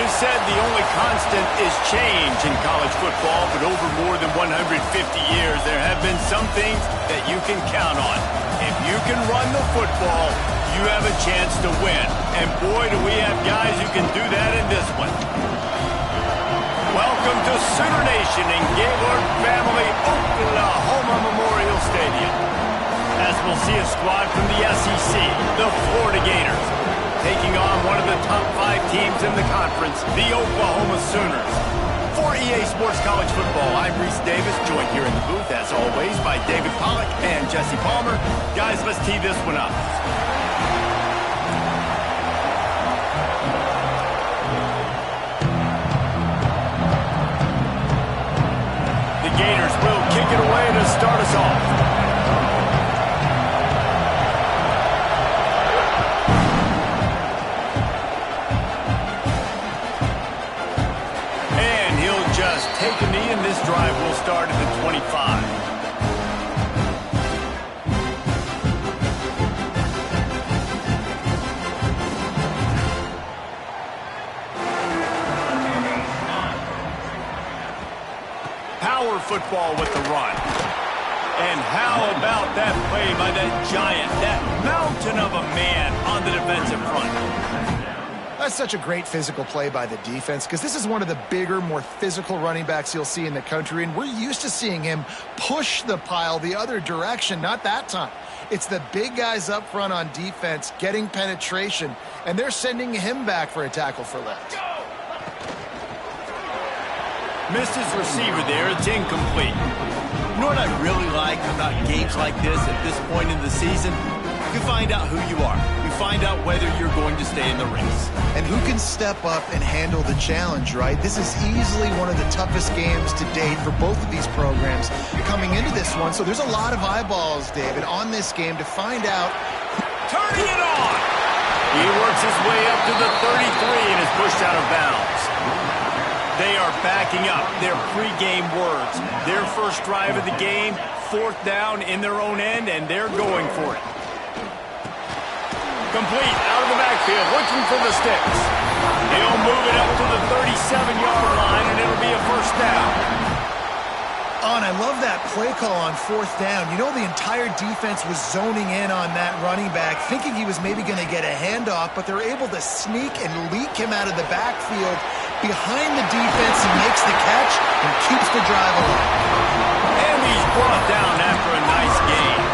always said the only constant is change in college football, but over more than 150 years, there have been some things that you can count on. If you can run the football, you have a chance to win. And boy, do we have guys who can do that in this one. Welcome to Sooner Nation in Gaylord Family Oklahoma Memorial Stadium. As we'll see a squad from the SEC, the Florida Gators, taking on one of the top 5 teams in the conference, the Oklahoma Sooners. For EA Sports College Football, I'm Reese Davis, joined here in the booth, as always, by David Pollack and Jesse Palmer. Guys, let's tee this one up. The Gators will kick it away to start us off. Take a knee, and this drive will start at the 25. Power football with the run. And how about that play by that giant, that mountain of a man on the defensive front? That's such a great physical play by the defense because this is one of the bigger, more physical running backs you'll see in the country, and we're used to seeing him push the pile the other direction. Not that time. It's the big guys up front on defense getting penetration, and they're sending him back for a tackle for loss. Missed his receiver there. It's incomplete. You know what I really like about games like this at this point in the season? You find out who you are. You find out whether you're going to stay in the race. And who can step up and handle the challenge, right? This is easily one of the toughest games to date for both of these programs coming into this one. So there's a lot of eyeballs, David, on this game to find out. Turning it on! He works his way up to the 33 and is pushed out of bounds. They are backing up their pregame words. Their first drive of the game, 4th down in their own end, and they're going for it. Complete, out of the backfield, looking for the sticks. He'll move it up to the 37-yard line, and it'll be a first down. Oh, and I love that play call on 4th down. You know, the entire defense was zoning in on that running back, thinking he was maybe going to get a handoff, but they're able to sneak and leak him out of the backfield behind the defense. He makes the catch and keeps the drive alive. And he's brought down after a nice gain.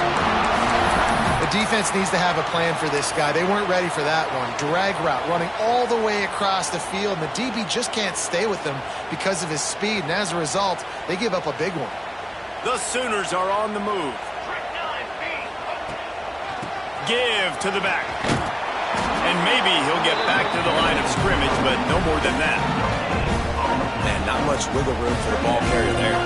The defense needs to have a plan for this guy. They weren't ready for that one. Drag route running all the way across the field, and the DB just can't stay with him because of his speed, and as a result, they give up a big one. The Sooners are on the move. Give to the back. And maybe he'll get back to the line of scrimmage, but no more than that. Man, not much wiggle room for the ball carrier there.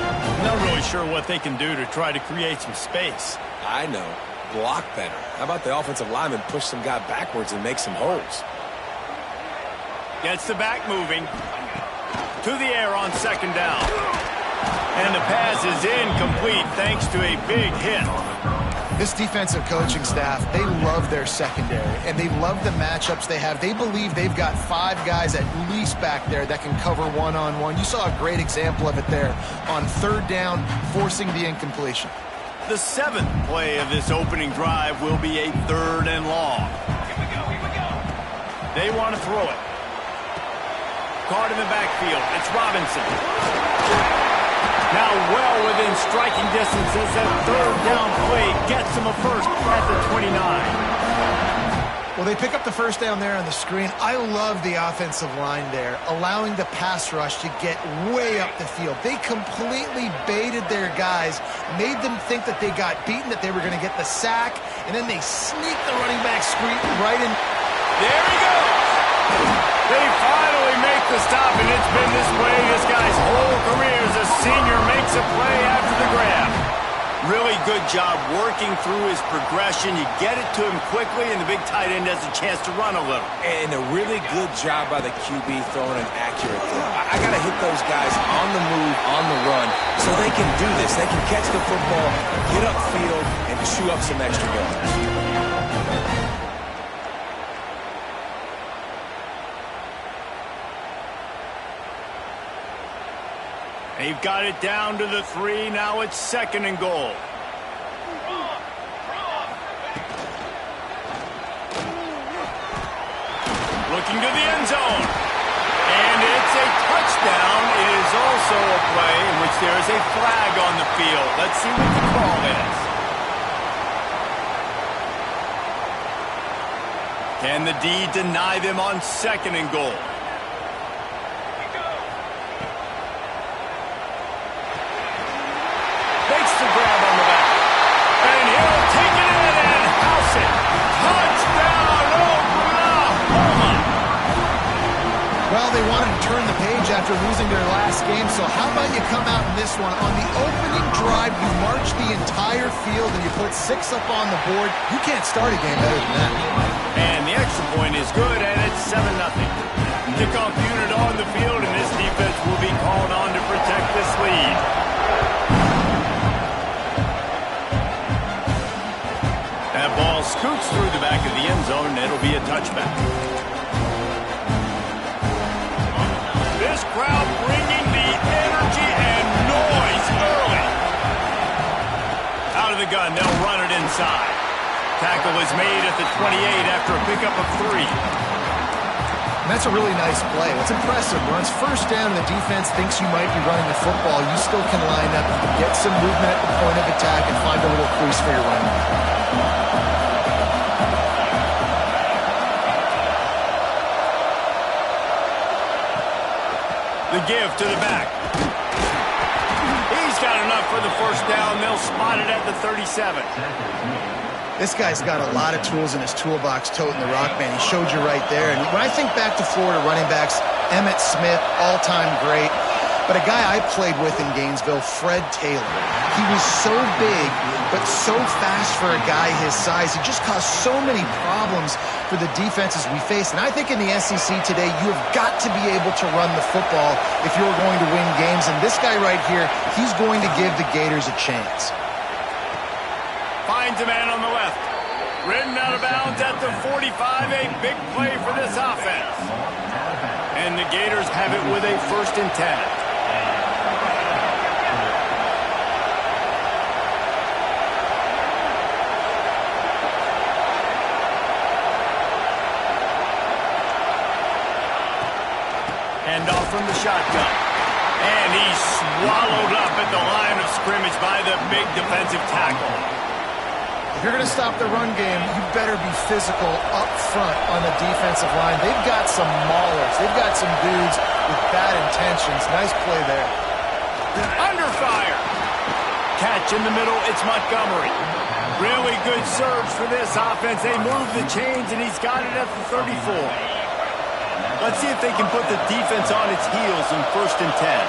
Not really sure what they can do to try to create some space. I know. Block better. How about the offensive lineman push some guy backwards and make some holes? Gets the back moving. To the air on 2nd down. And the pass is incomplete thanks to a big hit. This defensive coaching staff, they love their secondary, and they love the matchups they have. They believe they've got 5 guys at least back there that can cover one-on-one. You saw a great example of it there on 3rd down, forcing the incompletion. The 7th play of this opening drive will be a 3rd and long. Here we go. They want to throw it. Caught in the backfield. It's Robinson. Now well within striking distance as that 3rd down play gets him a first at the 29. Well, they pick up the first down there on the screen. I love the offensive line there, allowing the pass rush to get way up the field. They completely baited their guys, made them think that they got beaten, that they were going to get the sack, and then they sneak the running back screen right in. There he goes! They finally make the stop, and it's been this way this guy's whole career as a senior makes a play after the grab. Really good job working through his progression. You get it to him quickly, and the big tight end has a chance to run a little. And a really good job by the QB throwing an accurate throw. I got to hit those guys on the move, on the run, so they can do this. They can catch the football, get upfield, and chew up some extra yards. They've got it down to the 3. Now it's 2nd and goal. Looking to the end zone. And it's a touchdown. It is also a play in which there is a flag on the field. Let's see what the call is. Can the D deny them on 2nd and goal? Makes the grab on the back. And he'll take it in and house it. Touchdown, Oklahoma! Well, they wanted to turn the page after losing their last game, so how about you come out in this one? On the opening drive, you march the entire field and you put 6 up on the board. You can't start a game better than that. And the extra point is good, and it's 7-0. Kickoff unit on the field, and this defense will be called on to protect this lead. That ball scoots through the back of the end zone, and it'll be a touchback. This crowd bringing the energy and noise early. Out of the gun, they'll run it inside. Tackle is made at the 28 after a pickup of 3. And that's a really nice play. What's impressive, when it's 1st down and the defense thinks you might be running the football, you still can line up, get some movement at the point of attack, and find a little crease for your running back. The give to the back. He's got enough for the 1st down. They'll spot it at the 37. This guy's got a lot of tools in his toolbox toting the rock, man. He showed you right there. And when I think back to Florida running backs, Emmitt Smith, all-time great. But a guy I played with in Gainesville, Fred Taylor. He was so big, but so fast for a guy his size. He just caused so many problems for the defenses we face. And I think in the SEC today, you have got to be able to run the football if you're going to win games. And this guy right here, he's going to give the Gators a chance. Finds a man on the left. Ridden out of bounds at the 45. A big play for this offense. And the Gators have it with a 1st and 10. Handoff from the shotgun. And he's swallowed up at the line of scrimmage by the big defensive tackle. If you're going to stop the run game, you better be physical up front on the defensive line. They've got some maulers. They've got some dudes with bad intentions. Nice play there. Under fire. Catch in the middle. It's Montgomery. Really good surge for this offense. They move the chains, and he's got it at the 34. Let's see if they can put the defense on its heels in 1st and 10.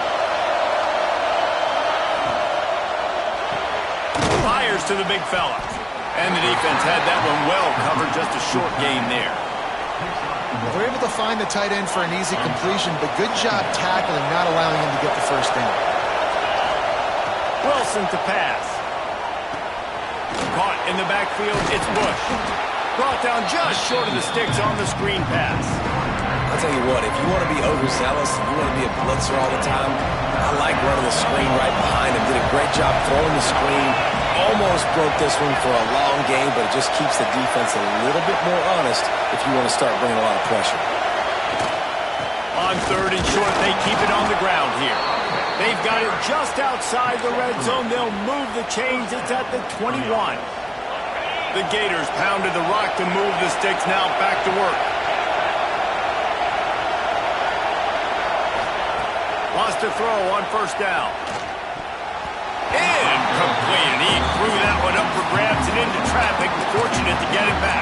Fires to the big fella. And the defense had that one well covered, just a short gain there. They're able to find the tight end for an easy completion, but good job tackling, not allowing him to get the 1st down. Wilson to pass. Caught in the backfield, it's Bush. Brought down just short of the sticks on the screen pass. I'll tell you what, if you want to be overzealous and you want to be a blitzer all the time, I like running the screen right behind him. Did a great job throwing the screen. Almost broke this one for a long game, but it just keeps the defense a little bit more honest if you want to start bringing a lot of pressure. On 3rd and short, they keep it on the ground here. They've got it just outside the red zone. They'll move the chains. It's at the 21. The Gators pounded the rock to move the sticks. Now back to work. Lost a throw on 1st down. Incomplete, and he threw that one up for grabs and into traffic. Fortunate to get it back.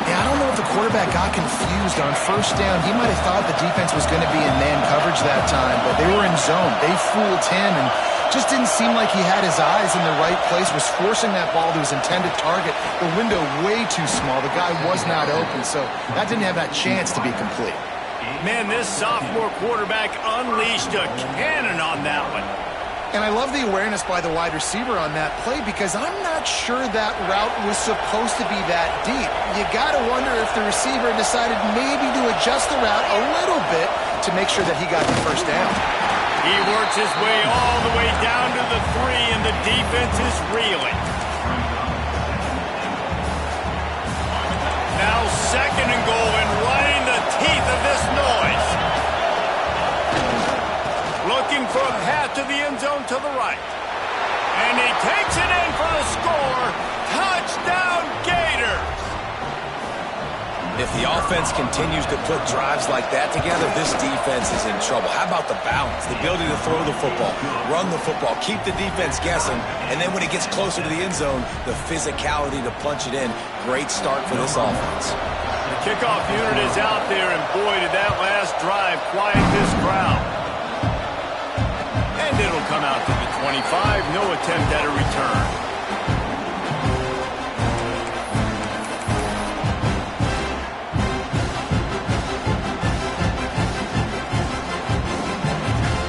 Yeah, I don't know if the quarterback got confused on 1st down. He might have thought the defense was going to be in man coverage that time, but they were in zone. They fooled him and just didn't seem like he had his eyes in the right place, was forcing that ball to his intended target. The window way too small. The guy was not open, so that didn't have that chance to be complete. Man, this sophomore quarterback unleashed a cannon on that one. And I love the awareness by the wide receiver on that play because I'm not sure that route was supposed to be that deep. You got to wonder if the receiver decided maybe to adjust the route a little bit to make sure that he got the 1st down. He works his way all the way down to the 3, and the defense is reeling. Now 2nd and goal, and right in the teeth of this noise. Looking for a path to the end zone to the right. And he takes it in for the score. Touchdown, Gators! If the offense continues to put drives like that together, this defense is in trouble. How about the balance, the ability to throw the football, run the football, keep the defense guessing, and then when it gets closer to the end zone, the physicality to punch it in. Great start for this offense. The kickoff unit is out there, and boy, did that last drive quiet this crowd. And it'll come out to the 25. No attempt at a return.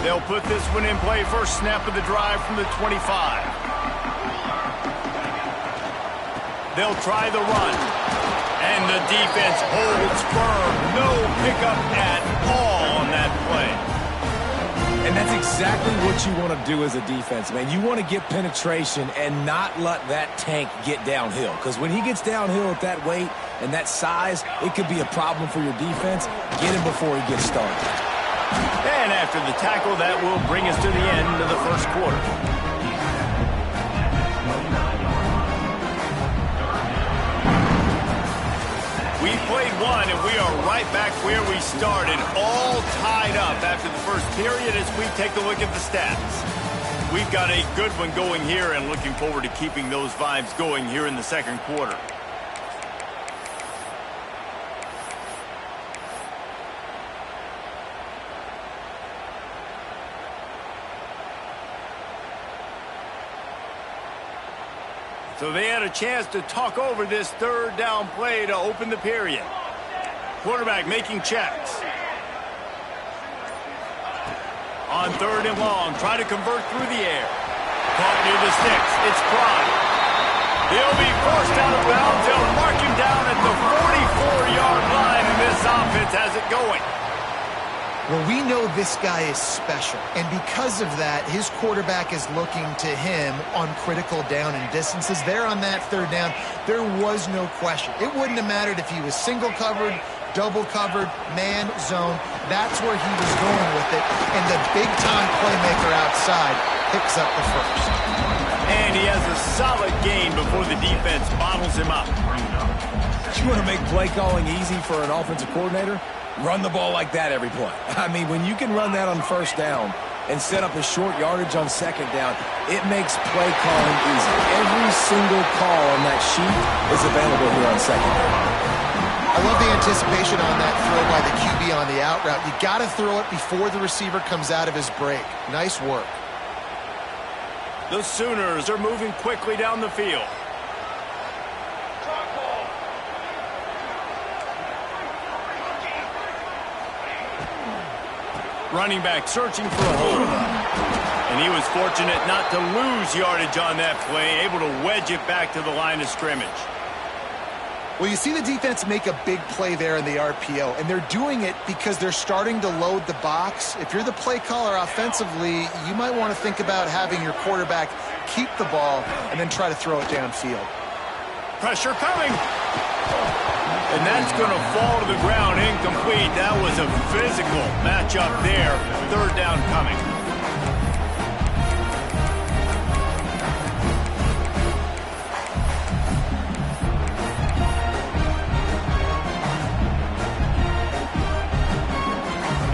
They'll put this one in play. First snap of the drive from the 25. They'll try the run. And the defense holds firm. No pickup at all on that play. And that's exactly what you want to do as a defense, man. You want to get penetration and not let that tank get downhill. Because when he gets downhill at that weight and that size, it could be a problem for your defense. Get him before he gets started. And after the tackle, that will bring us to the end of the first quarter. We played one, and we are right back where we started, all tied up after the first period as we take a look at the stats. We've got a good one going here and looking forward to keeping those vibes going here in the second quarter. So they had a chance to talk over this 3rd down play to open the period. Quarterback making checks. On 3rd and long, try to convert through the air. Caught near the sticks. It's Prime. He'll be forced out of bounds. They'll mark him down at the 44-yard line, and this offense has it going. Well, we know this guy is special, and because of that, his quarterback is looking to him on critical down and distances. There on that 3rd down, there was no question. It wouldn't have mattered if he was single covered, double covered, man, zone. That's where he was going with it, and the big-time playmaker outside picks up the first. And he has a solid gain before the defense bottles him up. You want to make play calling easy for an offensive coordinator? Run the ball like that every play. I mean, when you can run that on 1st down and set up a short yardage on 2nd down, it makes play calling easy. Every single call on that sheet is available here on 2nd down. I love the anticipation on that throw by the QB on the out route. You got to throw it before the receiver comes out of his break. Nice work. The Sooners are moving quickly down the field. Running back searching for a hole. And he was fortunate not to lose yardage on that play, able to wedge it back to the line of scrimmage. Well, you see the defense make a big play there in the RPO, and they're doing it because they're starting to load the box. If you're the play caller offensively, you might want to think about having your quarterback keep the ball and then try to throw it downfield. Pressure coming. And that's going to fall to the ground incomplete. That was a physical matchup there. 3rd down coming.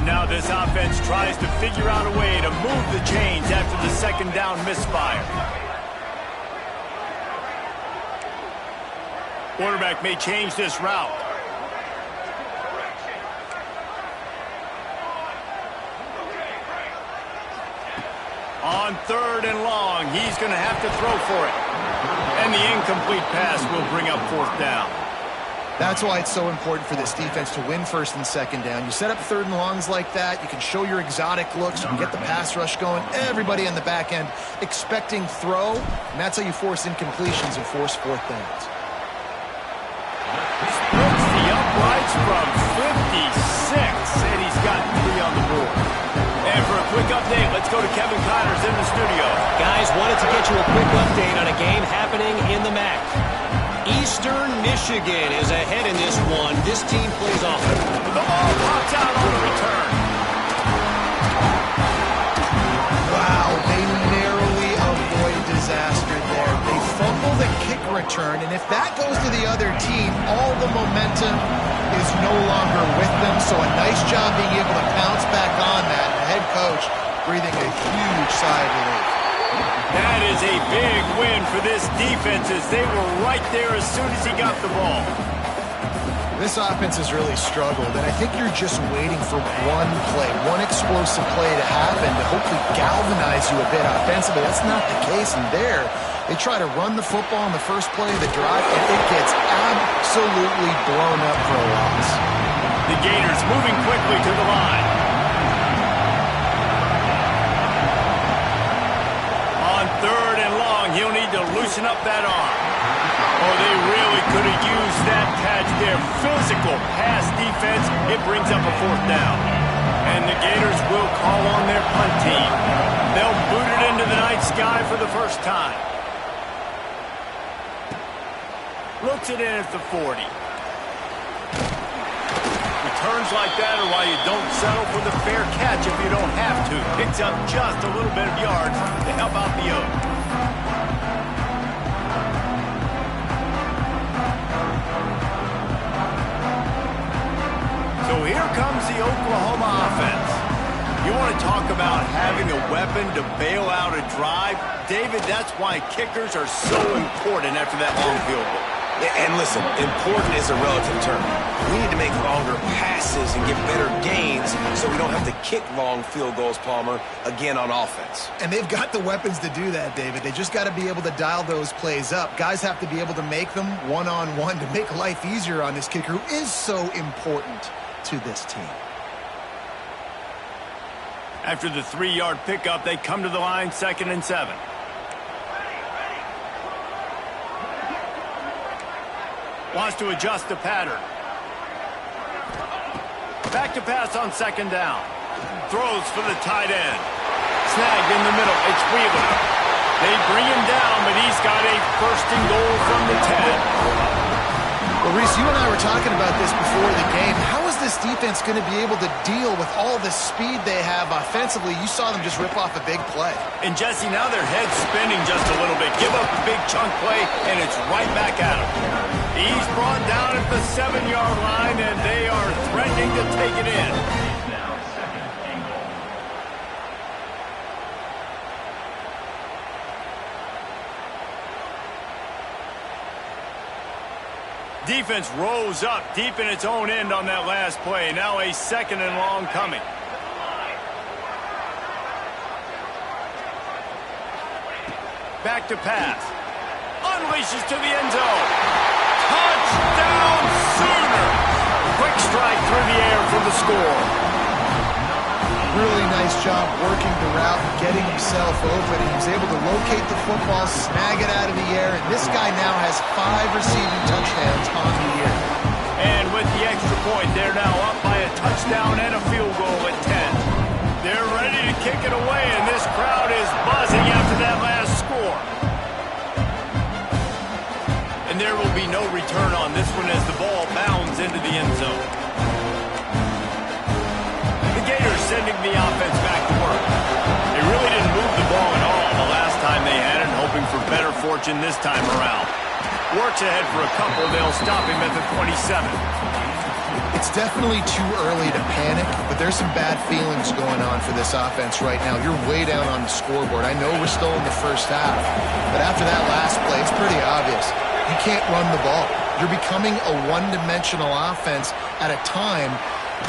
Now this offense tries to figure out a way to move the chains after the 2nd down misfire. Quarterback may change this route. On 3rd and long, he's going to have to throw for it. And the incomplete pass will bring up 4th down. That's why it's so important for this defense to win 1st and 2nd down. You set up 3rd and longs like that, you can show your exotic looks, you can get the pass rush going. Everybody on the back end expecting throw, and that's how you force incompletions and force 4th downs. Splits the uprights from 56, and he's got 3 on the board. And for a quick update, let's Connors in the studio. Guys, wanted to get you a quick update on a game happening in the MAC. Eastern Michigan is ahead in this one. This team plays offense. The ball pops out on the return. Wow, they narrowly avoid disaster there. They fumble the kick return, and if that goes to the other team, all the momentum is no longer with them. So a nice job being able to pounce back on that. The head coach breathing a huge sigh of relief. That is a big win for this defense as they were right there as soon as he got the ball. This offense has really struggled, and I think you're just waiting for one play, one explosive play to happen to hopefully galvanize you a bit offensively. That's not the case, and there they try to run the football in the first play of the drive, and it gets absolutely blown up for a loss. The Gators moving quickly to the line. On 3rd and long, he'll need to loosen up that arm. Oh, they really could have used that catch there. Physical pass defense. It brings up a 4th down. And the Gators will call on their punt team. They'll boot it into the night sky for the first time. Looks it in at the 40. Returns like that are why you don't settle for the fair catch if you don't have to. Picks up just a little bit of yards to help out the Oaks. So here comes the Oklahoma offense. You want to talk about having a weapon to bail out a drive? David, that's why kickers are so important after that long field goal. And listen, important is a relative term. We need to make longer passes and get better gains so we don't have to kick long field goals, Palmer, again on offense. And they've got the weapons to do that, David. They just got to be able to dial those plays up. Guys have to be able to make them one-on-one to make life easier on this kicker who is so important to this team. After the 3-yard pickup, they come to the line 2nd and 7. Wants to adjust the pattern. Back to pass on 2nd down. Throws for the tight end. Snagged in the middle. It's Wheeler. They bring him down, but he's got a 1st and goal from the 10. Well, Reese, you and I were talking about this before the game. How is this defense going to be able to deal with all the speed they have offensively? You saw them just rip off a big play. And, Jesse, now their head's spinning just a little bit. Give up a big chunk play, and it's right back at him. He's brought down at the 7-yard line, and they are threatening to take it in. Defense rose up deep in its own end on that last play. Now a 2nd and long coming. Back to pass. Unleashes to the end zone. Touchdown Sooner! Quick strike through the air for the score. Really nice job working the route and getting himself open. He was able to locate the football, snag it out of the air, and this guy now has 5 receiving touchdowns on the year. And with the extra point, they're now up by a touchdown and a field goal at 10. They're ready to kick it away, and this crowd is buzzing after that last score. And there will be no return on this one as the ball bounds into the end zone. Sending the offense back to work. They really didn't move the ball at all the last time they had it, hoping for better fortune this time around. Works ahead for a couple. They'll stop him at the 27. It's definitely too early to panic, but there's some bad feelings going on for this offense right now. You're way down on the scoreboard. I know we're still in the first half, but after that last play, it's pretty obvious. You can't run the ball. You're becoming a one-dimensional offense at a time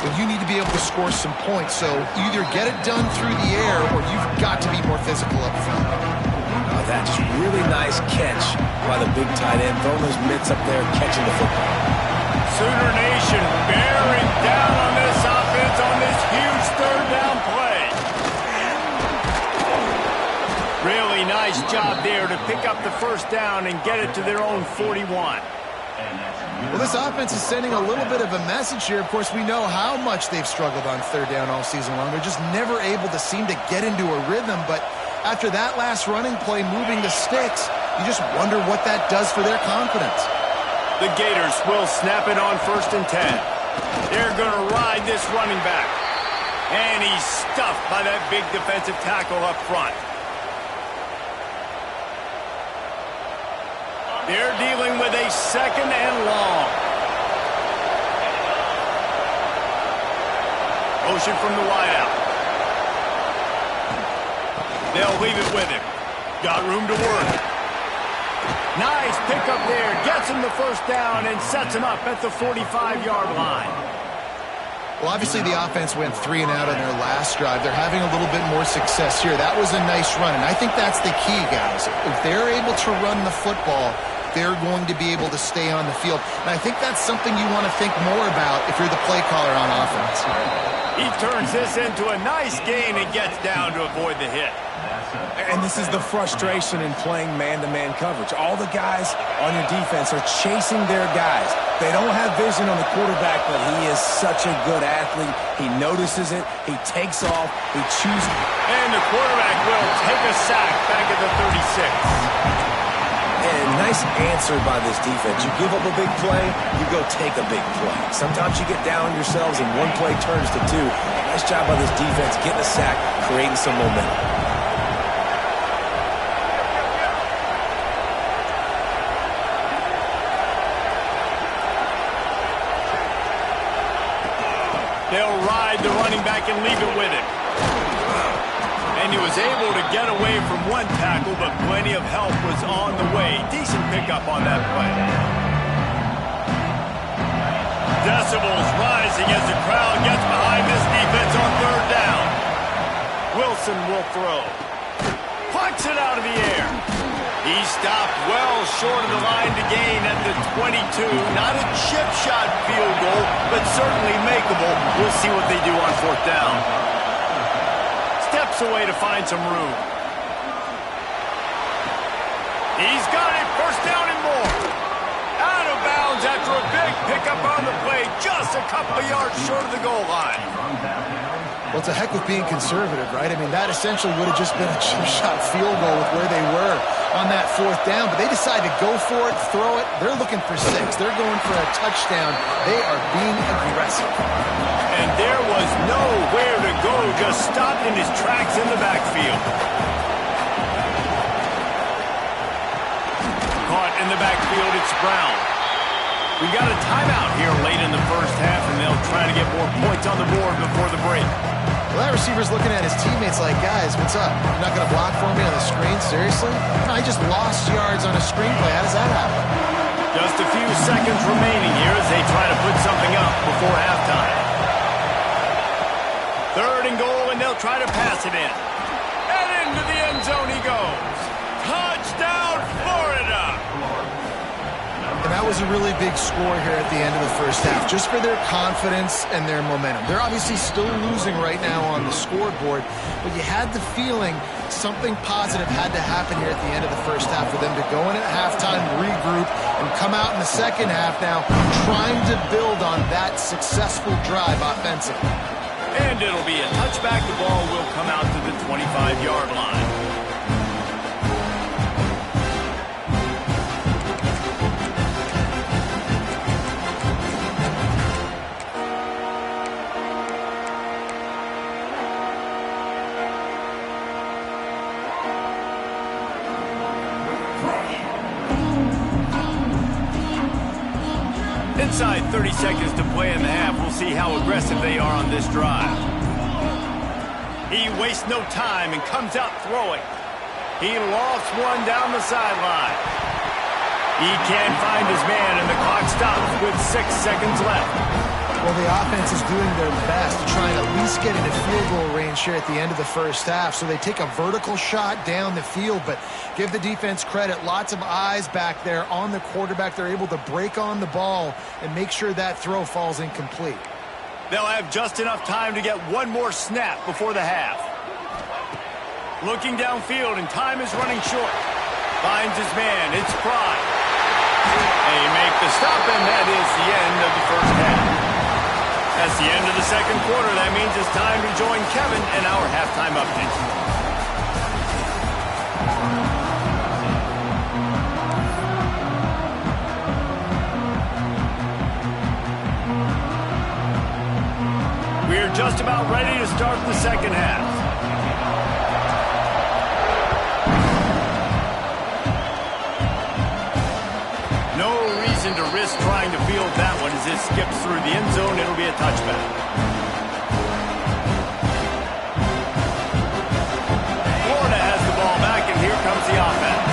when you need to be able to score some points. So either get it done through the air or you've got to be more physical up front. Oh, that's really nice catch by the big tight end. Throwing those mitts up there, catching the football. Sooner Nation bearing down on this offense on this huge 3rd down play. Really nice job there to pick up the 1st down and get it to their own 41. Well, this offense is sending a little bit of a message here. Of course, we know how much they've struggled on third down all season long. They're just never able to seem to get into a rhythm. But after that last running play, moving the sticks, you just wonder what that does for their confidence. The Gators will snap it on 1st and 10. They're going to ride this running back. And he's stuffed by that big defensive tackle up front. They're dealing with a 2nd and long. Motion from the wideout. They'll leave it with him. Got room to work. Nice pickup there. Gets him the 1st down and sets him up at the 45-yard line. Well, obviously the offense went 3 and out on their last drive. They're having a little bit more success here. That was a nice run, and I think that's the key, guys. If they're able to run the football, they're going to be able to stay on the field. And I think that's something you want to think more about if you're the play caller on offense. He turns this into a nice gain and gets down to avoid the hit. And this is the frustration in playing man-to-man coverage. All the guys on your defense are chasing their guys. They don't have vision on the quarterback, but he is such a good athlete. He notices it. He takes off. He chooses. And the quarterback will take a sack back at the 36. And nice answer by this defense. You give up a big play, you go take a big play. Sometimes you get down on yourselves and one play turns to 2. Nice job by this defense getting a sack, creating some momentum. They'll ride the running back and leave it with him. And he was able to get away from one tackle, but plenty of help was on the way. Decent pickup on that play. Decibels rising as the crowd gets behind this defense on 3rd down. Wilson will throw. Punts it out of the air. He stopped well short of the line to gain at the 22. Not a chip shot field goal, but certainly makeable. We'll see what they do on 4th down. Steps away to find some room. He's got it. 1st down and more. Out of bounds after a big pickup on the play. Just a couple of yards short of the goal line. Well, it's a heck with being conservative, right? I mean, that essentially would have just been a chip shot field goal with where they were on that 4th down. But they decided to go for it, throw it. They're looking for 6. They're going for a touchdown. They are being aggressive. And there was nowhere to go, just stopped in his tracks in the backfield. Caught in the backfield, it's Brown. We got a timeout here late in the 1st half, and they'll try to get more points on the board before the break. Well, that receiver's looking at his teammates like, guys, what's up? You're not going to block for me on the screen? Seriously? No, I just lost yards on a screenplay. How does that happen? Just a few seconds remaining here as they try to put something up before halftime. 3rd and goal, and they'll try to pass it in. And into the end zone he goes. Touchdown, Florida! And that was a really big score here at the end of the 1st half, just for their confidence and their momentum. They're obviously still losing right now on the scoreboard, but you had the feeling something positive had to happen here at the end of the 1st half for them to go in at halftime, regroup, and come out in the 2nd half now trying to build on that successful drive offensively. And it'll be a touchback. The ball will come out to the 25-yard line. Inside 30 seconds to play in the half. We'll see how aggressive they are on this drive. He wastes no time and comes out throwing. He lofts one down the sideline. He can't find his man, and the clock stops with 6 seconds left. Well, the offense is doing their best to try and at least get into field goal range here at the end of the 1st half. So they take a vertical shot down the field, but give the defense credit. Lots of eyes back there on the quarterback. They're able to break on the ball and make sure that throw falls incomplete. They'll have just enough time to get one more snap before the half. Looking downfield, and time is running short. Finds his man. It's Pride. They make the stop, and that is the end of the first half. That's the end of the second quarter. That means it's time to join Kevin in our halftime update. We're just about ready to start the second half. No reason to risk trying to field that one as it skips through the end zone. It'll be a touchback. Florida has the ball back, and here comes the offense.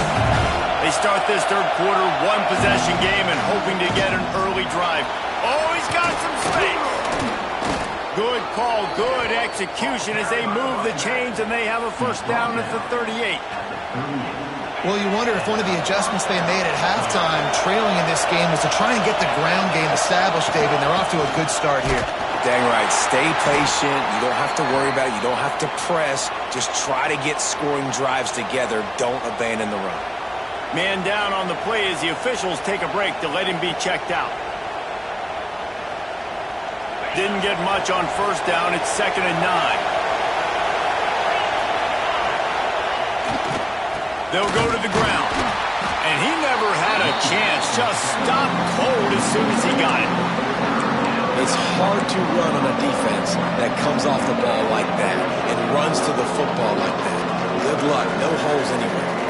They start this third quarter one-possession game and hoping to get an early drive. Oh, he's got some space. Good call, good execution as they move the chains, and they have a first down at the 38. Well, you wonder if one of the adjustments they made at halftime, trailing in this game, was to try and get the ground game established, David. They're off to a good start here. Dang right. Stay patient. You don't have to worry about it. You don't have to press. Just try to get scoring drives together. Don't abandon the run. Man down on the play as the officials take a break to let him be checked out. Didn't get much on first down. It's 2nd and 9. They'll go to the ground. And he never had a chance. Just stopped cold as soon as he got it. It's hard to run on a defense that comes off the ball like that and runs to the football like that. Good luck. No holes anywhere.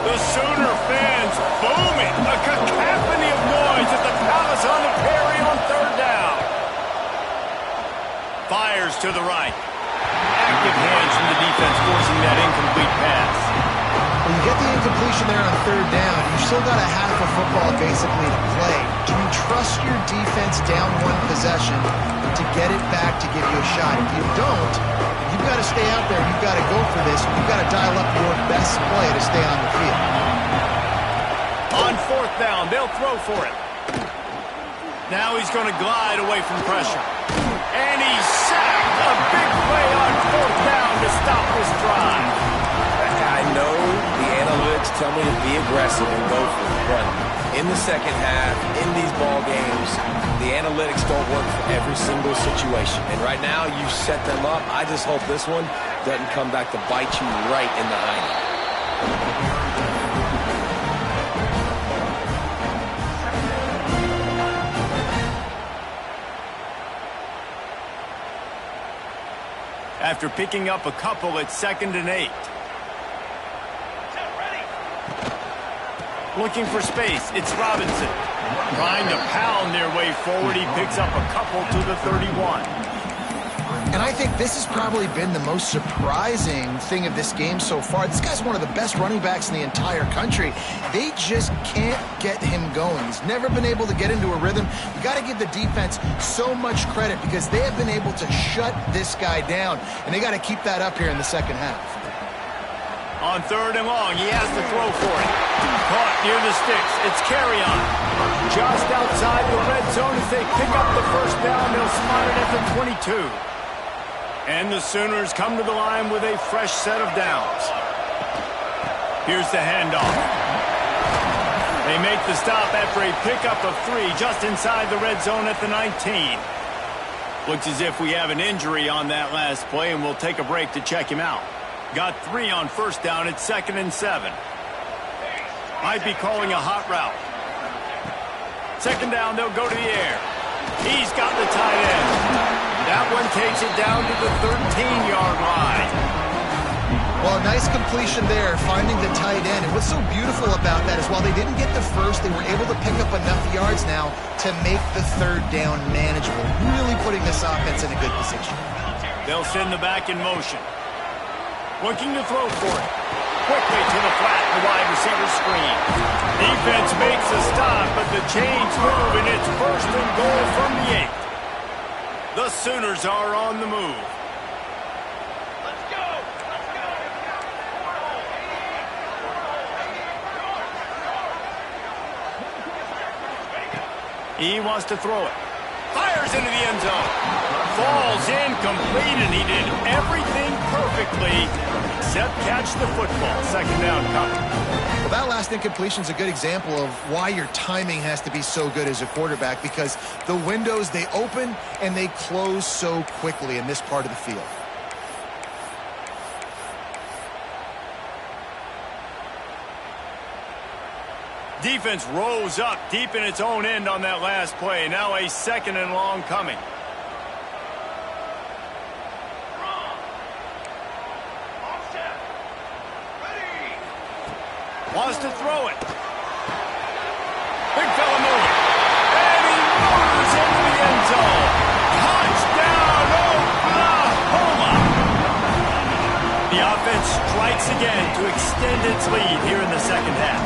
The Sooner fans booming. A cacophony of noise at the Palace on the Perry on third down. Fires to the right. Active hands from the defense forcing that incomplete pass. When you get the incompletion there on third down, you've still got a half a football basically to play. Do you trust your defense down one possession to get it back to give you a shot? If you don't, you've got to stay out there. You've got to go for this. You've got to dial up your best play to stay on the field. On fourth down, they'll throw for it. Now he's going to glide away from pressure. And he's sacked. A big play on fourth down to stop this drive. I know the analytics tell me to be aggressive and go for it, but in the second half, in these ball games, the analytics don't work for every single situation. And right now, you set them up. I just hope this one doesn't come back to bite you right in the eye. After picking up a couple at 2nd and 8. Looking for space, it's Robinson. Trying to pound their way forward, he picks up a couple to the 31. And I think this has probably been the most surprising thing of this game so far. This guy's one of the best running backs in the entire country. They just can't get him going. He's never been able to get into a rhythm. You got to give the defense so much credit because they have been able to shut this guy down. And they got to keep that up here in the second half. On third and long, he has to throw for it. Caught near the sticks. It's carry on. Just outside the red zone as they pick up the first down. They'll spot it at the 22. And the Sooners come to the line with a fresh set of downs. Here's the handoff. They make the stop after a pickup of 3 just inside the red zone at the 19. Looks as if we have an injury on that last play, and we'll take a break to check him out. Got 3 on first down at 2nd and 7. Might be calling a hot route. Second down, they'll go to the air. He's got the tight end. That one takes it down to the 13-yard line. Well, a nice completion there, finding the tight end. And what's so beautiful about that is while they didn't get the first, they were able to pick up enough yards now to make the third down manageable, really putting this offense in a good position. They'll send the back in motion. Looking to throw for it. Quickly to the flat, the wide receiver screen. Defense makes a stop, but the chains move, and it's 1st and goal from the 8. The Sooners are on the move. Let's go! Let's go! He wants to throw it. Fires into the end zone. Falls incomplete, and he did everything perfectly except catch the football. Second down coming. Well, that last incompletion is a good example of why your timing has to be so good as a quarterback, because the windows, they open and they close so quickly in this part of the field. Defense rose up deep in its own end on that last play. Now a second and long coming. Wants to throw it. Big fella moving. And he moves into the end zone. Touchdown, Oklahoma! The offense strikes again to extend its lead here in the second half.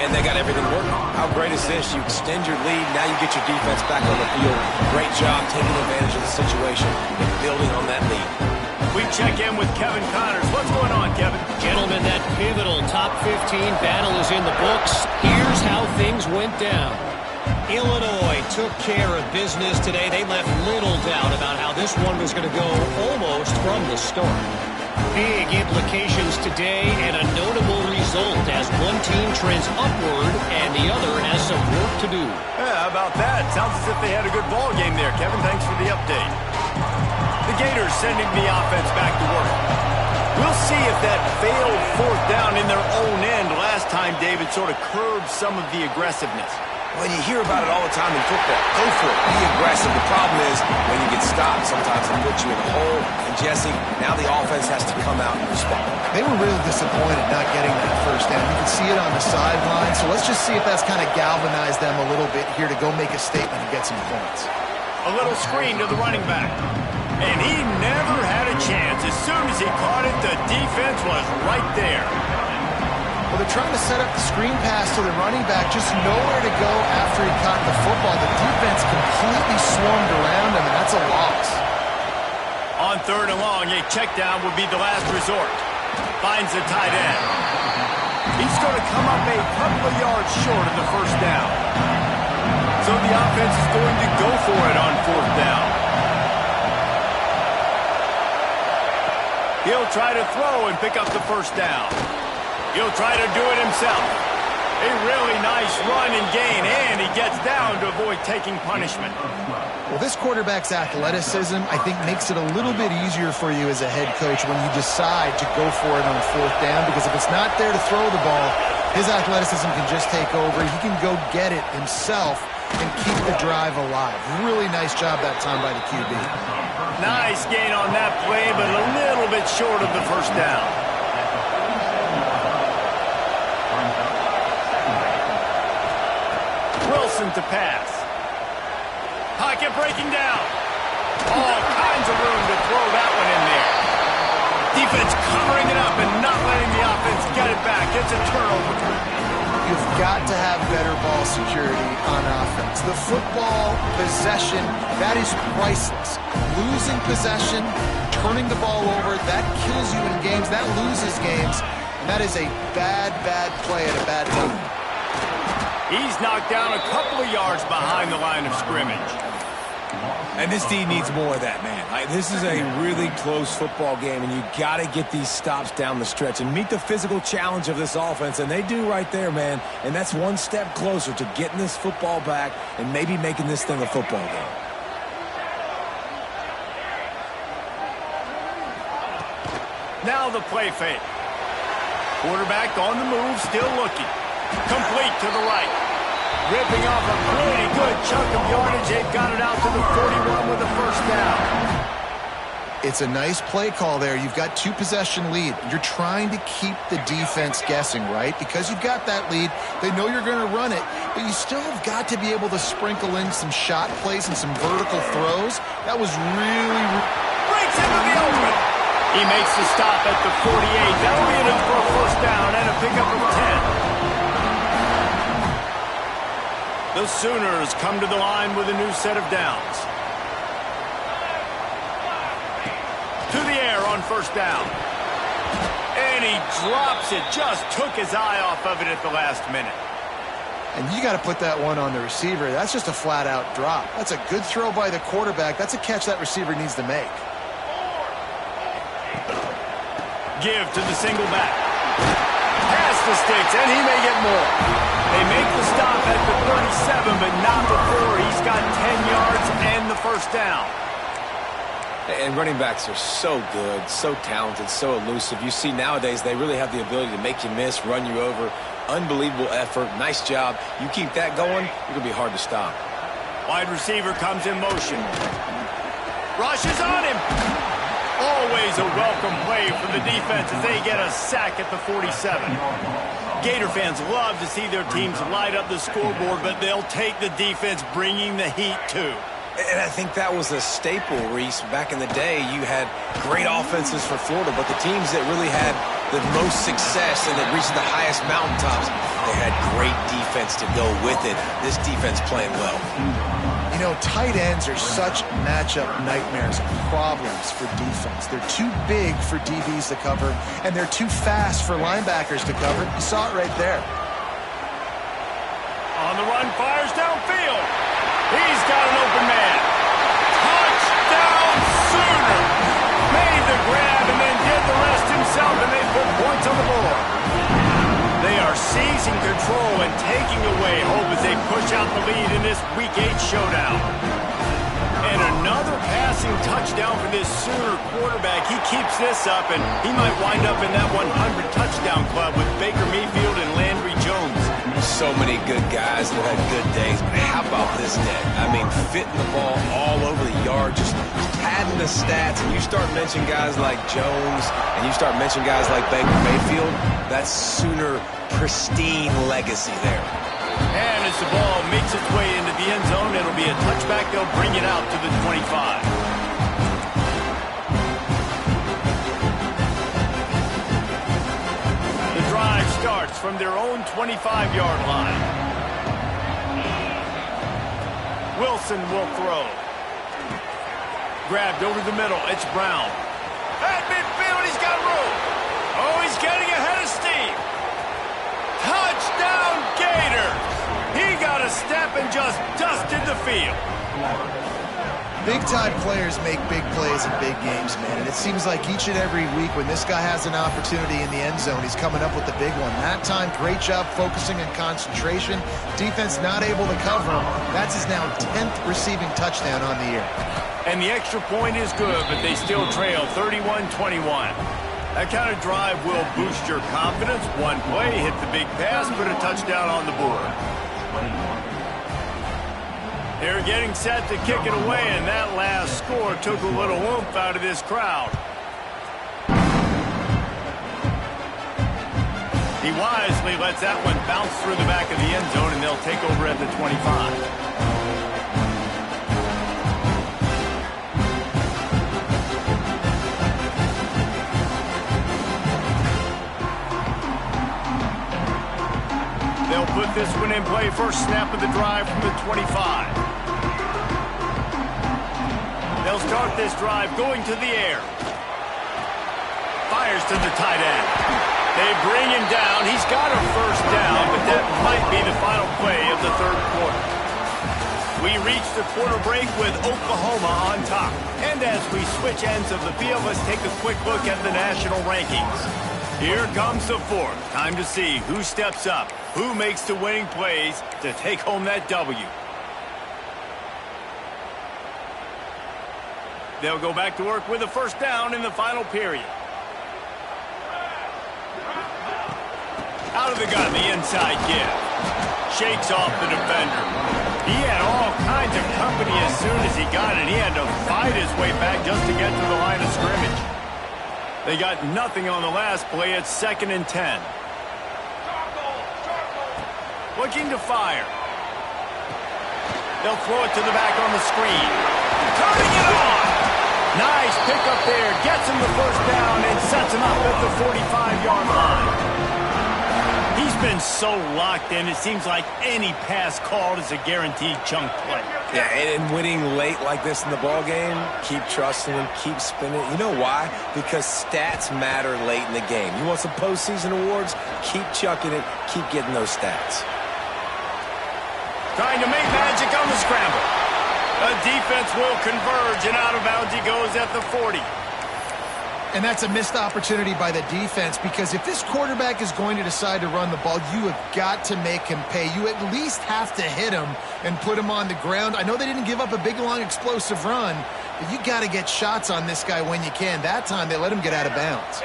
And they got everything working. How great is this? You extend your lead, now you get your defense back on the field. Great job taking advantage of the situation and building on that lead. We check in with Kevin Connors. What's going on, Kevin? Gentlemen, that pivotal top 15 battle is in the books. Here's how things went down. Illinois took care of business today. They left little doubt about how this one was going to go almost from the start. Big implications today and a notable result as one team trends upward and the other has some work to do. Yeah, how about that? Sounds as if they had a good ball game there, Kevin. Thanks for the update. The Gators sending the offense back to work. We'll see if that failed fourth down in their own end last time, David, sort of curbed some of the aggressiveness. Well, you hear about it all the time in football. Go for it. Be aggressive. The problem is when you get stopped, sometimes it puts you in a hole. And, Jesse, now the offense has to come out and respond. They were really disappointed not getting that first down. You can see it on the sideline. So let's just see if that's kind of galvanized them a little bit here to go make a statement and get some points. A little screen to the running back. And he never had a chance. As soon as he caught it, the defense was right there. Well, they're trying to set up the screen pass to the running back, just nowhere to go after he caught the football. The defense completely swarmed around him, and that's a loss. On third and long, a check down would be the last resort. Finds the tight end. He's going to come up a couple of yards short of the first down. So the offense is going to go for it on fourth down. He'll try to throw and pick up the first down. He'll try to do it himself. A really nice run and gain, and he gets down to avoid taking punishment. Well, this quarterback's athleticism, I think, makes it a little bit easier for you as a head coach when you decide to go for it on fourth down, because if it's not there to throw the ball, his athleticism can just take over. He can go get it himself and keep the drive alive. Really nice job that time by the QB. Nice gain on that play, but a little bit short of the first down. Wilson to pass. Pocket breaking down. All kinds of room to throw that one in there. Defense covering it up and not letting the offense get it back. It's a turnover. You've got to have better ball security on offense. The football possession, that is priceless. Losing possession, turning the ball over, that kills you in games. That loses games. And that is a bad, bad play at a bad time. He's knocked down a couple of yards behind the line of scrimmage. And this D needs more of that, man. This is a really close football game, and you got to get these stops down the stretch and meet the physical challenge of this offense, and they do right there, man. And that's one step closer to getting this football back and maybe making this thing a football game. Now the play fake. Quarterback on the move, still looking. Complete to the right. Ripping off a pretty good chunk of yardage. They've got it out to the 41 with a first down. It's a nice play call there. You've got two possession lead. You're trying to keep the defense guessing, right? Because you've got that lead. They know you're going to run it, but you still have got to be able to sprinkle in some shot plays and some vertical throws. That was really... Breaks into the open. He makes the stop at the 48. That'll be enough for a first down and a pickup of 10. The Sooners come to the line with a new set of downs. To the air on first down. And he drops it. Just took his eye off of it at the last minute. And you got to put that one on the receiver. That's just a flat-out drop. That's a good throw by the quarterback. That's a catch that receiver needs to make. Give to the single back. Past the sticks, and he may get more. They make the stop at the 37, but not before he's got 10 yards and the first down. And running backs are so good, so talented, so elusive. You see nowadays they really have the ability to make you miss, run you over. Unbelievable effort. Nice job. You keep that going, you're going to be hard to stop. Wide receiver comes in motion. Rushes on him. Always a welcome play for the defense as they get a sack at the 47. Gator fans love to see their teams light up the scoreboard, but they'll take the defense bringing the heat too. And I think that was a staple, Reese. Back in the day, you had great offenses for Florida, but the teams that really had the most success and that reached the highest mountaintops, they had great defense to go with it. This defense playing well. You know, tight ends are such matchup nightmares and problems for defense. They're too big for DBs to cover, and they're too fast for linebackers to cover. You saw it right there. On the run, fires downfield. He's got an open man. Touchdown, Sooner. Made the grab and then did the rest himself, and they put points on the board. They are seizing control and taking away hope as they push out the lead in this Week 8 showdown. And another passing touchdown for this Sooner quarterback. He keeps this up, and he might wind up in that 100 touchdown club with Baker Mayfield and Landry Jones. So many good guys that had good days, but how about this day? I mean, fitting the ball all over the yard, just padding the stats, and you start mentioning guys like Jones, and you start mentioning guys like Baker Mayfield, that's Sooner pristine legacy there. And as the ball makes its way into the end zone, it'll be a touchback. They'll bring it out to the 25. Starts from their own 25-yard line. Wilson will throw. Grabbed over the middle. It's Brown. At midfield, he's got room. Oh, he's getting ahead of steam. Touchdown, Gators. He got a step and just dusted the field. Big-time players make big plays in big games, man. And it seems like each and every week when this guy has an opportunity in the end zone, he's coming up with the big one. That time, great job focusing and concentration. Defense not able to cover him. That's his now 10th receiving touchdown on the year. And the extra point is good, but they still trail 31-21. That kind of drive will boost your confidence. One play, hit the big pass, put a touchdown on the board. They're getting set to kick it away, and that last score took a little oomph out of this crowd. He wisely lets that one bounce through the back of the end zone, and they'll take over at the 25. They'll put this one in play. First snap of the drive from the 25. They'll start this drive going to the air. Fires to the tight end. They bring him down. He's got a first down, but that might be the final play of the third quarter. We reach the quarter break with Oklahoma on top. And as we switch ends of the field, let's take a quick look at the national rankings. Here comes the fourth. Time to see who steps up, who makes the winning plays to take home that W. They'll go back to work with a first down in the final period. Out of the gun, the inside give. Shakes off the defender. He had all kinds of company as soon as he got it. He had to fight his way back just to get to the line of scrimmage. They got nothing on the last play. It's 2nd and 10. Looking to fire. They'll throw it to the back on the screen. Turning it on. Nice pickup there. Gets him the first down and sets him up at the 45-yard line. He's been so locked in, it seems like any pass called is a guaranteed chunk play. Yeah, and winning late like this in the ball game, keep trusting him, keep spinning. You know why? Because stats matter late in the game. You want some postseason awards? Keep chucking it, keep getting those stats. Trying to make magic on the scramble. The defense will converge, and out of bounds he goes at the 40. And that's a missed opportunity by the defense, because if this quarterback is going to decide to run the ball, you have got to make him pay. You at least have to hit him and put him on the ground. I know they didn't give up a big, long, explosive run, but you got to get shots on this guy when you can. That time they let him get out of bounds.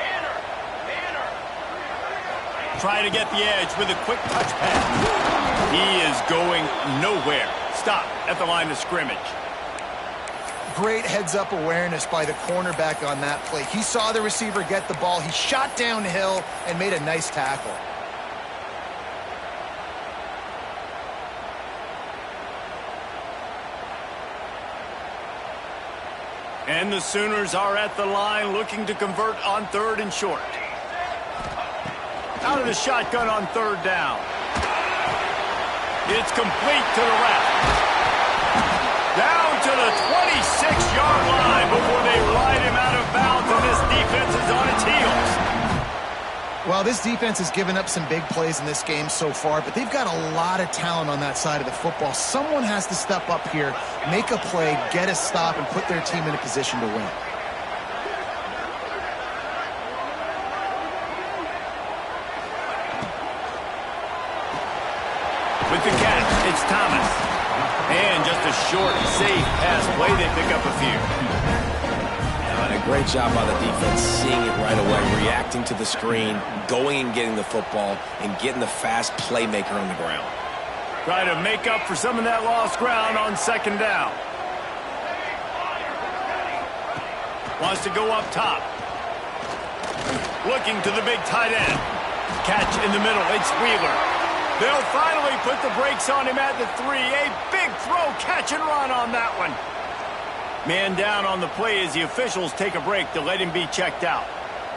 Trying to get the edge with a quick touch pass. He is going nowhere. Stop at the line of scrimmage. Great heads-up awareness by the cornerback on that play. He saw the receiver get the ball. He shot downhill and made a nice tackle. And the Sooners are at the line looking to convert on 3rd and short. Out of the shotgun on 3rd down. It's complete to the left. Down to the 26-yard line before they ride him out of bounds, and this defense is on its heels. Well, this defense has given up some big plays in this game so far, but they've got a lot of talent on that side of the football. Someone has to step up here, make a play, get a stop, and put their team in a position to win. With the catch, it's Thomas. And just a short, safe pass play. They pick up a few. And a great job by the defense, seeing it right away, reacting to the screen, going and getting the football, and getting the fast playmaker on the ground. Try to make up for some of that lost ground on 2nd down. Wants to go up top. Looking to the big tight end. Catch in the middle. It's Wheeler. They'll finally put the brakes on him at the 3. A big throw, catch and run on that one. Man down on the play as the officials take a break to let him be checked out.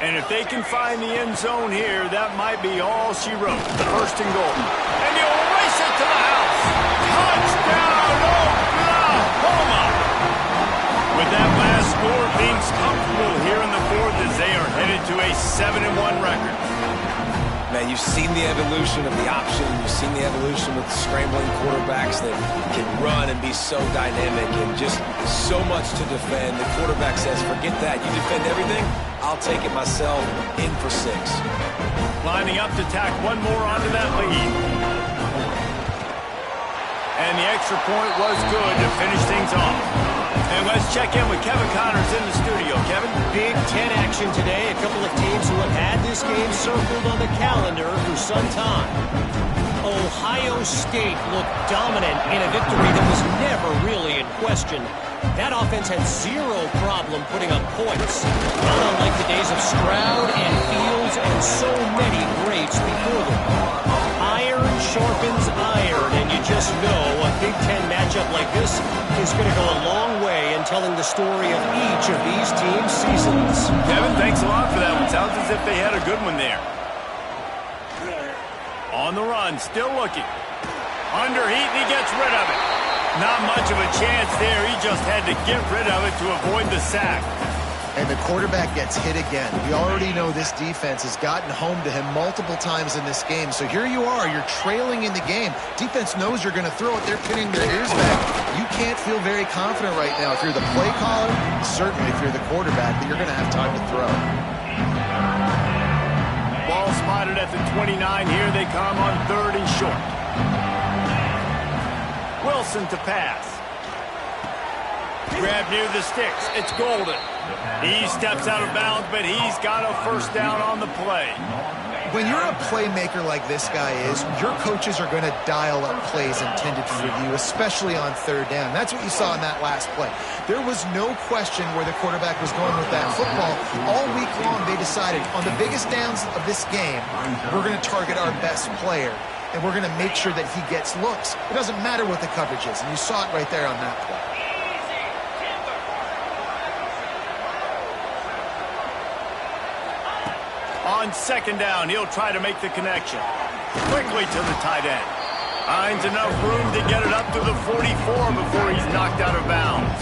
And if they can find the end zone here, that might be all she wrote. 1st and goal. And he'll race it to the house. Touchdown, Oklahoma! With that last score, being comfortable here in the 4th as they are headed to a 7-1 record. Man, you've seen the evolution of the option. You've seen the evolution with scrambling quarterbacks that can run and be so dynamic and just so much to defend. The quarterback says, forget that. You defend everything, I'll take it myself. In for 6. Lining up to tack one more onto that lead. And the extra point was good to finish things off. And let's check in with Kevin Connors in the studio. Kevin? Big Ten action today. A couple of teams who have had this game circled on the calendar for some time. Ohio State looked dominant in a victory that was never really in question. That offense had 0 problem putting up points. Not unlike the days of Stroud and Fields and so many greats before them. Iron sharpens iron, and you just know a Big Ten matchup like this is going to go a long way in telling the story of each of these teams' seasons. Kevin, thanks a lot for that one. Sounds as if they had a good one there. On the run, still looking. Under heat, and he gets rid of it. Not much of a chance there. He just had to get rid of it to avoid the sack. And the quarterback gets hit again. We already know this defense has gotten home to him multiple times in this game. So here you are, you're trailing in the game. Defense knows you're going to throw it. They're pinning their ears back. You can't feel very confident right now if you're the play caller, certainly if you're the quarterback, that you're going to have time to throw. Ball spotted at the 29. Here they come on 3rd and short. Wilson to pass. Grab near the sticks. It's Golden. He steps out of bounds, but he's got a 1st down on the play. When you're a playmaker like this guy is, your coaches are going to dial up plays intended for you, especially on 3rd down. That's what you saw in that last play. There was no question where the quarterback was going with that football. All week long, they decided on the biggest downs of this game, we're going to target our best player, and we're going to make sure that he gets looks. It doesn't matter what the coverage is, and you saw it right there on that play. On 2nd down, he'll try to make the connection. Quickly to the tight end. Finds enough room to get it up to the 44 before he's knocked out of bounds.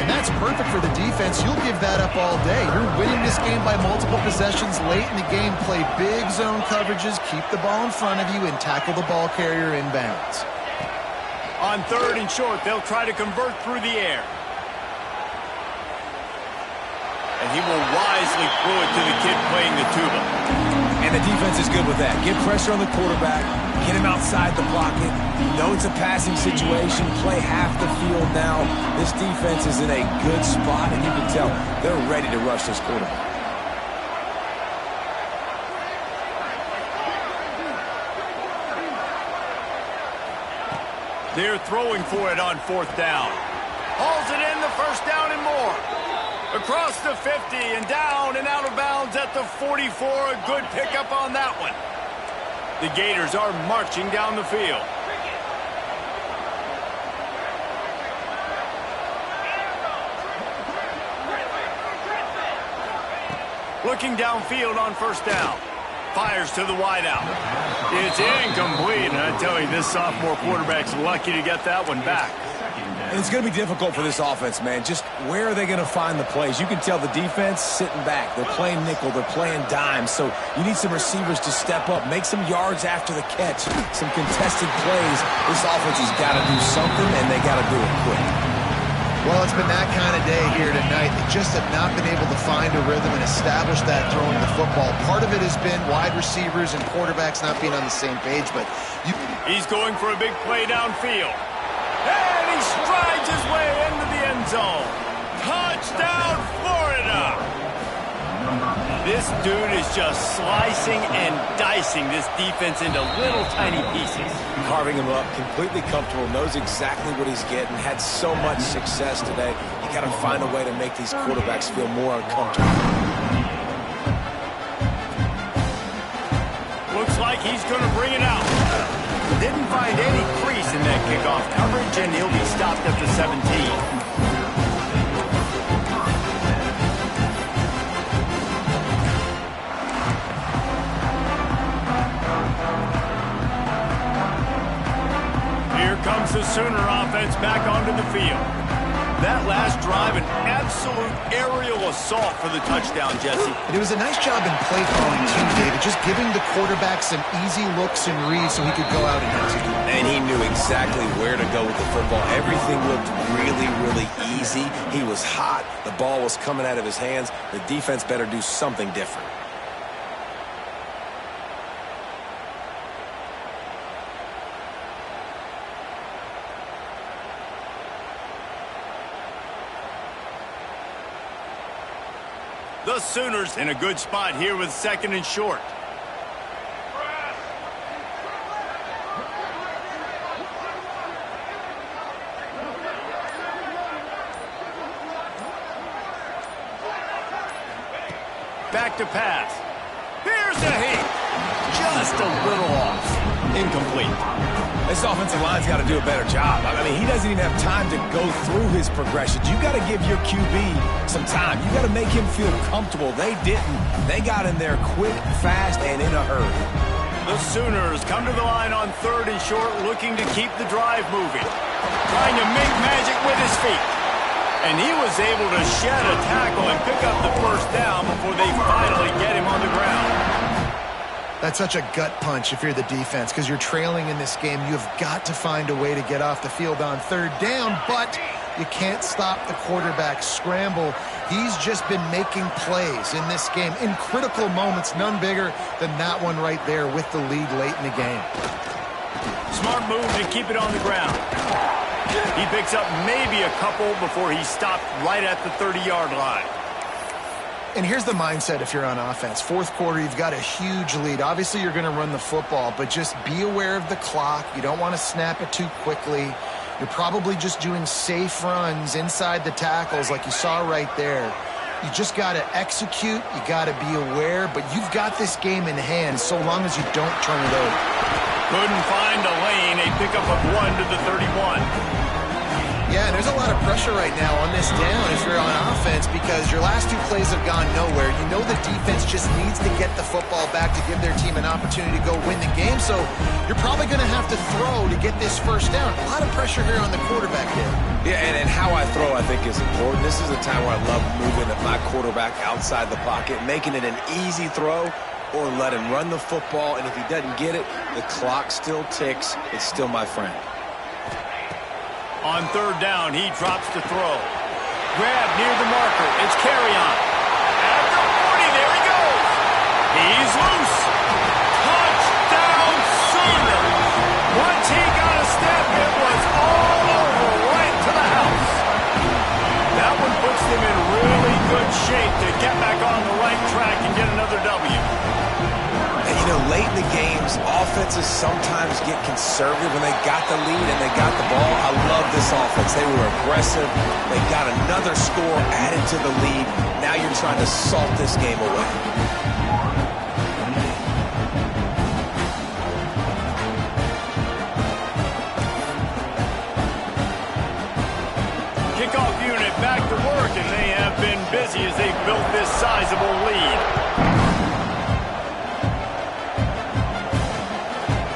And that's perfect for the defense. You'll give that up all day. You're winning this game by multiple possessions late in the game. Play big zone coverages, keep the ball in front of you, and tackle the ball carrier inbounds. On 3rd and short, they'll try to convert through the air. And he will wisely throw it to the kid playing the tuba. And the defense is good with that. Get pressure on the quarterback. Get him outside the pocket. You know it's a passing situation. Play half the field now. This defense is in a good spot, and you can tell they're ready to rush this quarterback. They're throwing for it on 4th down. Hauls it in, the 1st down and more. Across the 50 and down and out of bounds at the 44. A good pickup on that one. The Gators are marching down the field. Looking downfield on 1st down. Fires to the wideout. It's incomplete, and I tell you, this sophomore quarterback's lucky to get that one back. And it's going to be difficult for this offense, man. Just where are they going to find the plays? You can tell the defense sitting back. They're playing nickel. They're playing dime. So you need some receivers to step up, make some yards after the catch, some contested plays. This offense has got to do something, and they got to do it quick. Well, it's been that kind of day here tonight. They just have not been able to find a rhythm and establish that throwing the football. Part of it has been wide receivers and quarterbacks not being on the same page, but he's going for a big play downfield. And he strides his way into the end zone. Touchdown, Florida! This dude is just slicing and dicing this defense into little tiny pieces. Carving him up, completely comfortable, knows exactly what he's getting, had so much success today. You got to find a way to make these quarterbacks feel more uncomfortable. Looks like he's going to bring it out. Didn't find any crease in that kickoff coverage, and he'll be stopped at the 17. Comes the Sooner offense back onto the field. That last drive, an absolute aerial assault for the touchdown, Jesse. And it was a nice job in play calling too, David, just giving the quarterback some easy looks and reads so he could go out and execute. And he knew exactly where to go with the football. Everything looked really, really easy. He was hot. The ball was coming out of his hands. The defense better do something different. The Sooners in a good spot here with 2nd and short. Back to pass. Here's the heat. Just a little off. Incomplete. This offensive line's got to do a better job. I mean, he doesn't even have time to go through his progressions. You got to give your QB some time. You got to make him feel comfortable. They didn't. They got in there quick, fast, and in a hurry. The Sooners come to the line on 3rd and short, looking to keep the drive moving. Trying to make magic with his feet. And he was able to shed a tackle and pick up the 1st down before they finally get him on the ground. That's such a gut punch if you're the defense, because you're trailing in this game. You've got to find a way to get off the field on 3rd down, but you can't stop the quarterback scramble. He's just been making plays in this game in critical moments, none bigger than that one right there with the lead late in the game. Smart move to keep it on the ground. He picks up maybe a couple before he's stopped right at the 30-yard line. And here's the mindset if you're on offense. 4th quarter, you've got a huge lead. Obviously, you're going to run the football, but just be aware of the clock. You don't want to snap it too quickly. You're probably just doing safe runs inside the tackles like you saw right there. You just got to execute. You got to be aware, but you've got this game in hand so long as you don't turn it over. Couldn't find a lane. A pickup of 1 to the 31. Yeah, and there's a lot of pressure right now on this down if you're on offense because your last 2 plays have gone nowhere. You know the defense just needs to get the football back to give their team an opportunity to go win the game, so you're probably going to have to throw to get this 1st down. A lot of pressure here on the quarterback here. Yeah, and how I throw, I think, is important. This is a time where I love moving my quarterback outside the pocket, making it an easy throw, or let him run the football, and if he doesn't get it, the clock still ticks. It's still my friend. On 3rd down, he drops to throw. Grab near the marker. It's carry on. He's loose. Touchdown Sooners. Once he got a step, it was all over right to the house. That one puts them in really good shape to get back on the right track and get another W. And, you know, late in the games, offenses sometimes get conservative when they got the lead and they got the ball. I love this offense. They were aggressive. They got another score added to the lead. Now you're trying to salt this game away. Kickoff unit back to work, and they have been busy as they've built this sizable lead.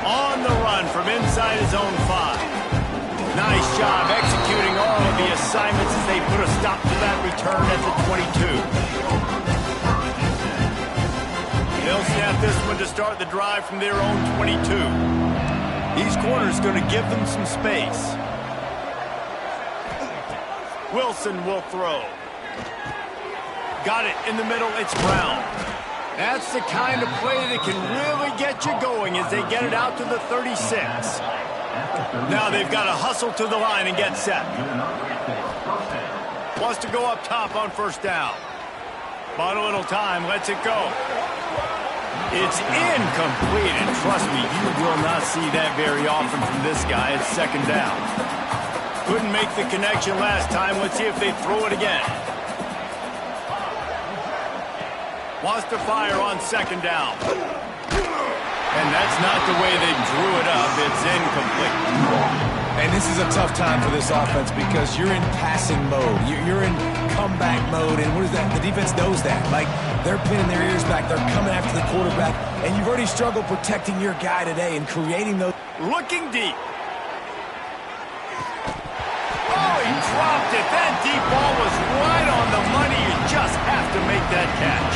On the run from inside his own 5. Nice job executing all of the assignments as they put a stop to that return at the 22. They'll snap this one to start the drive from their own 22. These corners going to give them some space. Wilson will throw. Got it in the middle. It's Brown. That's the kind of play that can really get you going as they get it out to the 36. Now they've got to hustle to the line and get set. Wants to go up top on first down. Bought a little time. Lets it go. It's incomplete, and trust me, you will not see that very often from this guy. It's second down. Couldn't make the connection last time. Let's see if they throw it again. Wants to fire on second down. And that's not the way they drew it up. It's incomplete. And this is a tough time for this offense because you're in passing mode. You're in comeback mode. And what is that? The defense knows that. Like, they're pinning their ears back. They're coming after the quarterback. And you've already struggled protecting your guy today and creating those. Looking deep. Oh, he dropped it. That deep ball was right on the money. You just have to make that catch.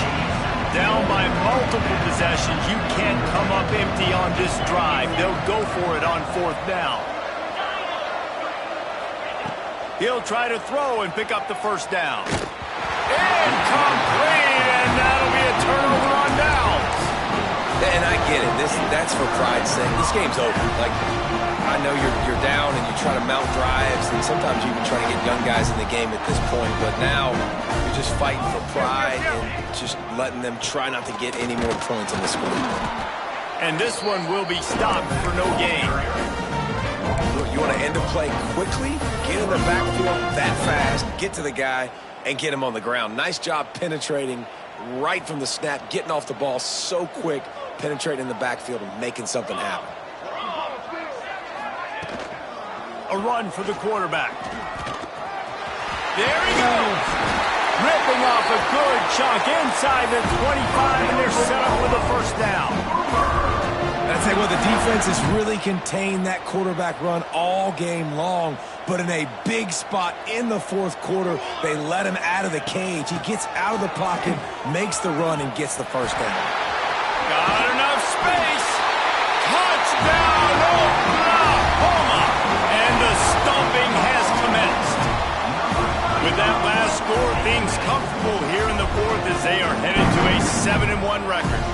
Down by multiple possessions. You can't come up empty on this drive. They'll go for it on fourth down. He'll try to throw and pick up the first down. Incomplete, and that'll be a turnover on downs. And I get it. That's for pride's sake. This game's over. Like, I know you're down and you try to mount drives, and sometimes you even try to get young guys in the game at this point. But now you're just fighting for pride and just letting them try not to get any more points on the score. And this one will be stopped for no gain. You want to end a play quickly, get in the backfield that fast, get to the guy, and get him on the ground. Nice job penetrating right from the snap, getting off the ball so quick, penetrating in the backfield and making something happen. A run for the quarterback. There he goes. Ripping off a good chunk inside the 25, and they're set up with a first down. I'd say, well, the defense has really contained that quarterback run all game long, but in a big spot in the fourth quarter, they let him out of the cage. He gets out of the pocket, makes the run, and gets the first down. Got enough space. Touchdown, Oklahoma. And the stomping has commenced. With that last score, things comfortable here in the fourth as they are headed to a 7-1 record.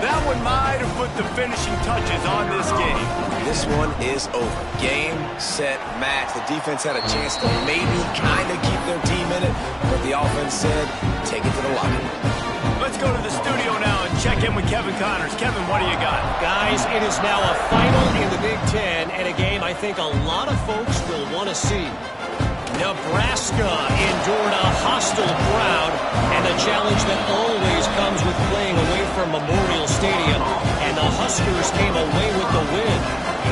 That one might have put the finishing touches on this game. This one is over. Game, set, match. The defense had a chance to maybe kind of keep their team in it, but the offense said, take it to the locker room. Let's go to the studio now and check in with Kevin Connors. Kevin, what do you got? Guys, it is now a final in the Big Ten, and a game I think a lot of folks will want to see. Nebraska endured a hostile crowd and a challenge that always comes with playing away from Memorial Stadium, and the Huskers came away with the win.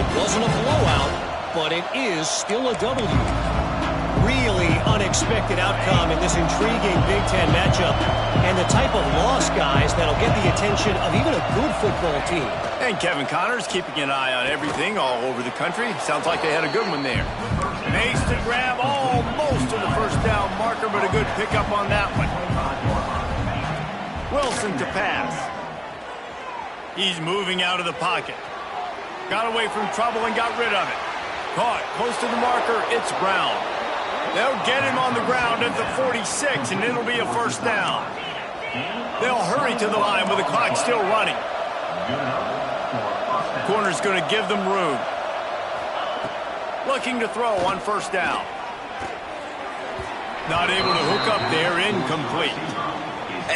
It wasn't a blowout, but it is still a W. Really unexpected outcome in this intriguing Big Ten matchup, and the type of loss, guys, that'll get the attention of even a good football team. And Kevin Connors keeping an eye on everything all over the country. Sounds like they had a good one there. Makes the grab almost to the first down marker, but a good pickup on that one. Wilson to pass. He's moving out of the pocket. Got away from trouble and got rid of it. Caught close to the marker. It's Brown. They'll get him on the ground at the 46, and it'll be a first down. They'll hurry to the line with the clock still running. Corner's going to give them room. Looking to throw on first down. Not able to hook up there, incomplete.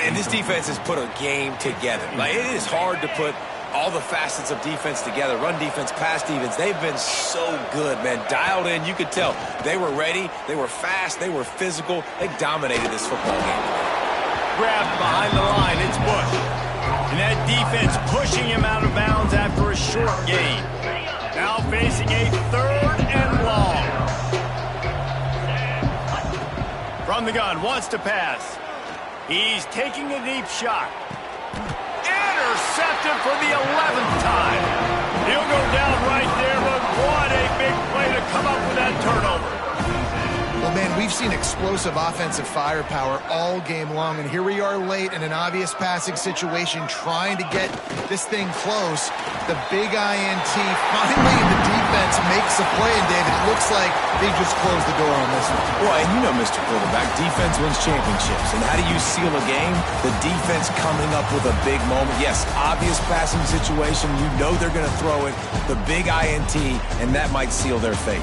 And this defense has put a game together. Like, it is hard to put all the facets of defense together. Run defense, pass defense. They've been so good, man. Dialed in. You could tell they were ready. They were fast. They were physical. They dominated this football game. Grabbed behind the line. It's Bush. And that defense pushing him out of bounds after a short gain. Now facing a 3rd and long. From the gun, wants to pass. He's taking a deep shot. Intercepted for the 11th time. He'll go down right there, but what a big play to come up with that turnover. Well, man, we've seen explosive offensive firepower all game long, and here we are late in an obvious passing situation trying to get this thing close. The big INT, finally the defense makes a play, and David, it looks like they just closed the door on this one. Well, and you know, Mr. Quarterback, defense wins championships. And how do you seal a game? The defense coming up with a big moment. Yes, obvious passing situation. You know they're going to throw it. The big INT, and that might seal their fate.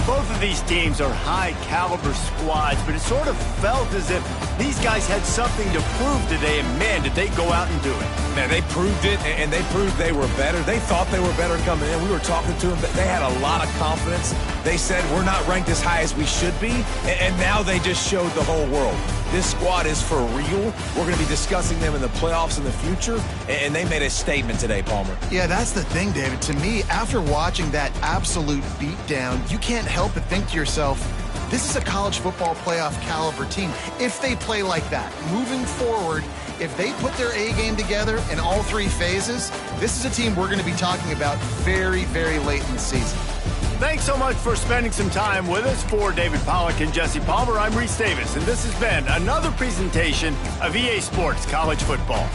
Both of these teams are high-caliber squads, but it sort of felt as if these guys had something to prove today, and man, did they go out and do it. Man, they proved it, and they proved they were better. They thought they were better coming in. We were talking to them. They had a lot of confidence. They said, we're not ranked as high as we should be, and now they just showed the whole world. This squad is for real. We're going to be discussing them in the playoffs in the future, and they made a statement today, Palmer. Yeah, that's the thing, David. To me, after watching that absolute beatdown, you can't help but think to yourself, this is a college football playoff caliber team. If they play like that, moving forward, if they put their A game together in all 3 phases, this is a team we're going to be talking about very, very late in the season. Thanks so much for spending some time with us. For David Pollack and Jesse Palmer, I'm Reese Davis, and this has been another presentation of EA Sports College Football.